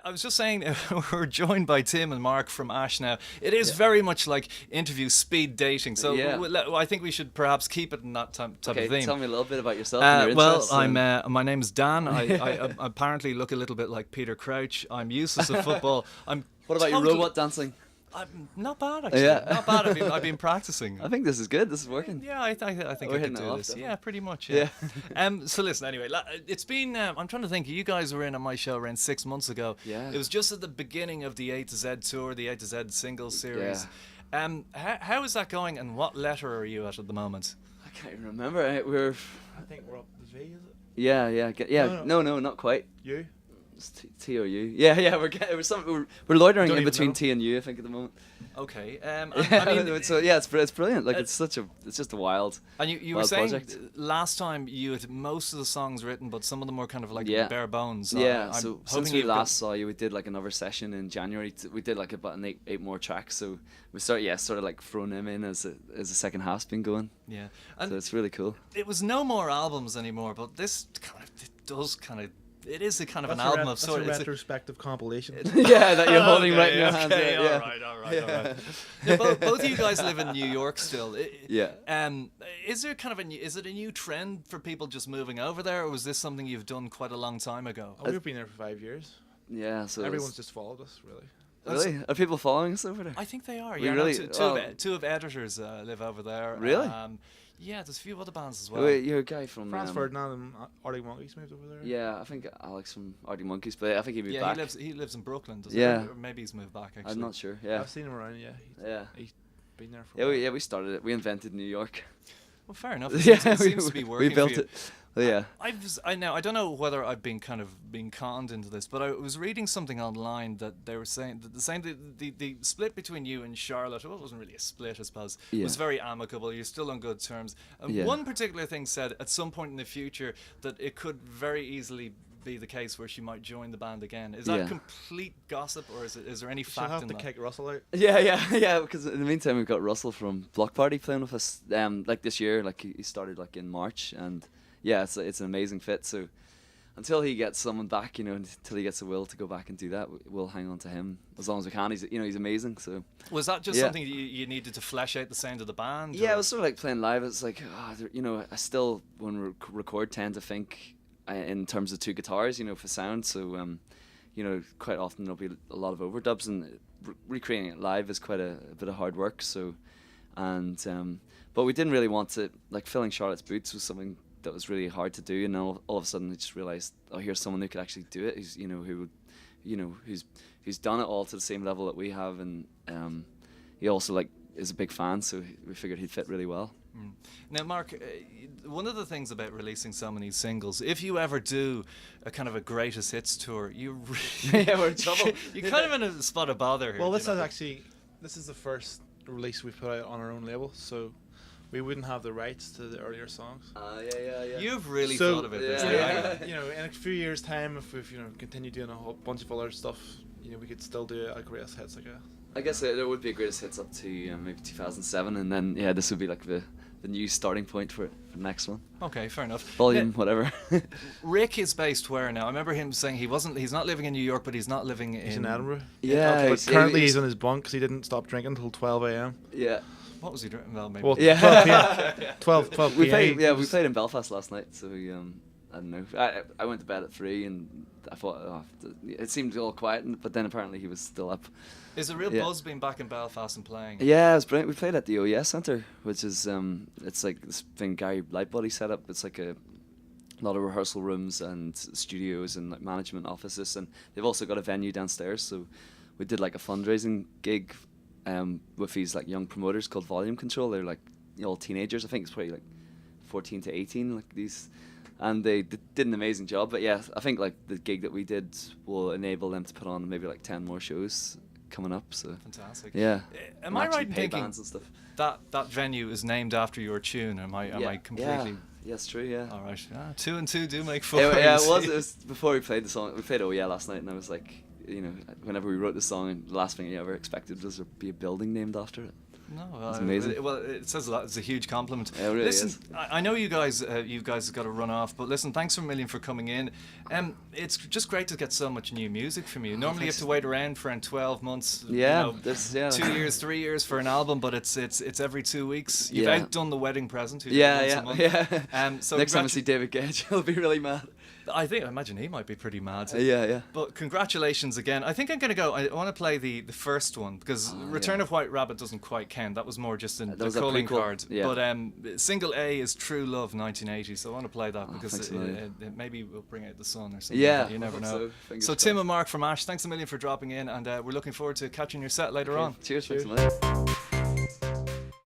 I was just saying, we're joined by Tim and Mark from Ash now. It is very much like interview speed dating, so I think we should perhaps keep it in that type of theme. Tell me a little bit about yourself and your well, interests. My name is Dan. I apparently look a little bit like Peter Crouch. I'm useless at football. What about your robot dancing? I'm not bad, actually. Not bad. I've been practicing. I think this is good. This is working. Yeah, I think I could do this. Yeah, pretty much. So listen, anyway, it's been. I'm trying to think. You guys were in on my show around 6 months ago. Yeah. It was just at the beginning of the A to Z tour, the A to Z singles series. Yeah. How is that going, and what letter are you at the moment? I can't even remember. I think we're up to V, is it? Yeah. No, not quite. U. T or U. Yeah. We're loitering in between T and U, I think, at the moment. Okay. I mean, so yeah, it's brilliant. Like it's just a wild. And you were saying last time you had most of the songs written, but some of them were kind of like bare bones. Yeah. So since we last saw you, we did like another session in January. We did like about eight more tracks. So we sort of like throwing them in as the second half's been going. Yeah. And so it's really cool. It was no more albums anymore, but this it is a kind of an album of sorts. It's a retrospective compilation. That you're holding right in your hands. All right. Yeah, both of you guys live in New York still. Is there kind of is it a new trend for people just moving over there, or was this something you've done quite a long time ago? We've been there for 5 years. Yeah, so everyone's just followed us, really. Really? Are people following us over there? I think they are. Two of editors live over there. Really? Yeah, there's a few other bands as well. Wait, you're a guy from Franz Ferdinand and Arctic Monkeys moved over there. Yeah, I think Alex from Arctic Monkeys, but I think he moved back. He lives in Brooklyn, doesn't he? Or maybe he's moved back, actually. I'm not sure, yeah. I've seen him around, He's been there for a while. We started it. We invented New York. Well, fair enough. It seems to be working. We built for you. it. Well, yeah. I don't know whether I've been conned into this, but I was reading something online that they were saying that the split between you and Charlotte, well, it wasn't really a split, I suppose, was very amicable. You're still on good terms. One particular thing said at some point in the future that it could very easily be the case where she might join the band again. Is that complete gossip, or is there any fact in that? She'll have to kick Russell out. Yeah. Because in the meantime, we've got Russell from Block Party playing with us. Like this year, like he started like in March, and yeah, it's an amazing fit. So until he gets someone back, until he gets the will to go back and do that, we'll hang on to him as long as we can. He's amazing. So was that just something you needed to flesh out the sound of the band? Yeah, it was sort of like playing live. It's like I still when we record tend to think in terms of two guitars, for sound. So quite often there'll be a lot of overdubs, and recreating it live is quite a bit of hard work. So but we didn't really want to, like, filling Charlotte's boots was something that was really hard to do, and all of a sudden we just realized, here's someone who could actually do it, who's done it all to the same level that we have, and he also is a big fan, so we figured he'd fit really well. Now, Mark, one of the things about releasing so many singles, if you ever do a kind of a greatest hits tour, we're in trouble. You're kind of in a spot of bother here. Well, this is the first release we've put out on our own label, so we wouldn't have the rights to the earlier songs. Yeah. You've really thought of it. In a few years' time, if we've continued doing a whole bunch of other stuff, we could still do a greatest hits I guess there would be a greatest hits up to maybe 2007, and then this would be like the new starting point for the next one. Okay, fair enough. Volume, whatever. Rick is based where now? I remember him saying he's not living in New York, but he's not living in Edinburgh. Yeah, okay, but currently he's on his bunk because he didn't stop drinking until 12 a.m. Yeah. What was he drinking? Well, maybe. 12 p.m. 12 p.m. We played in Belfast last night, so I don't know. I went to bed at 3, and I thought it seemed all quiet, but then apparently he was still up. Is a real buzz being back in Belfast and playing? Yeah, it was brilliant. We played at the OES Centre, which is it's like this thing Gary Lightbody set up. It's like a lot of rehearsal rooms and studios and like management offices, and they've also got a venue downstairs. So we did like a fundraising gig with these like young promoters called Volume Control. They're like all teenagers. I think it's probably like 14 to 18, like these. And they did an amazing job. But yeah, I think like the gig that we did will enable them to put on maybe like 10 more shows coming up. So fantastic. Yeah. Am I right in thinking that venue is named after your tune? Am I completely? Yeah, it's true. Yeah. All right. 2 and 2 do make 4. Yeah, it was before we played the song. We played Oh Yeah last night, and I was like, whenever we wrote the song, the last thing I ever expected was there be a building named after it. No, It's amazing. Well, it says a lot. It's a huge compliment. Yeah, it really listen, is. I know you guys have got to run off, but listen, thanks a million for coming in. It's just great to get so much new music from you. Normally, you have to wait around for 12 months. Yeah, you know, this, yeah. 2 years, 3 years for an album, but it's every 2 weeks. You've Yeah. outdone the wedding present. Who did it Yeah, once yeah, a month. yeah. So Next time I see David Gage, he'll be really mad. I imagine he might be pretty mad. Yeah. But congratulations again. I think I'm going to go. I want to play the first one because Return of White Rabbit doesn't quite count. That was more just the was a calling prequel, card. yeah. But single A is True Love 1980. So I want to play that because thanks a million. maybe we'll bring out the sun or something. Yeah, but you never I know. hope so. Fingers So Tim crossed. and Mark from Ash, thanks a million for dropping in, and we're looking forward to catching your set later on. Cheers. Thanks a million.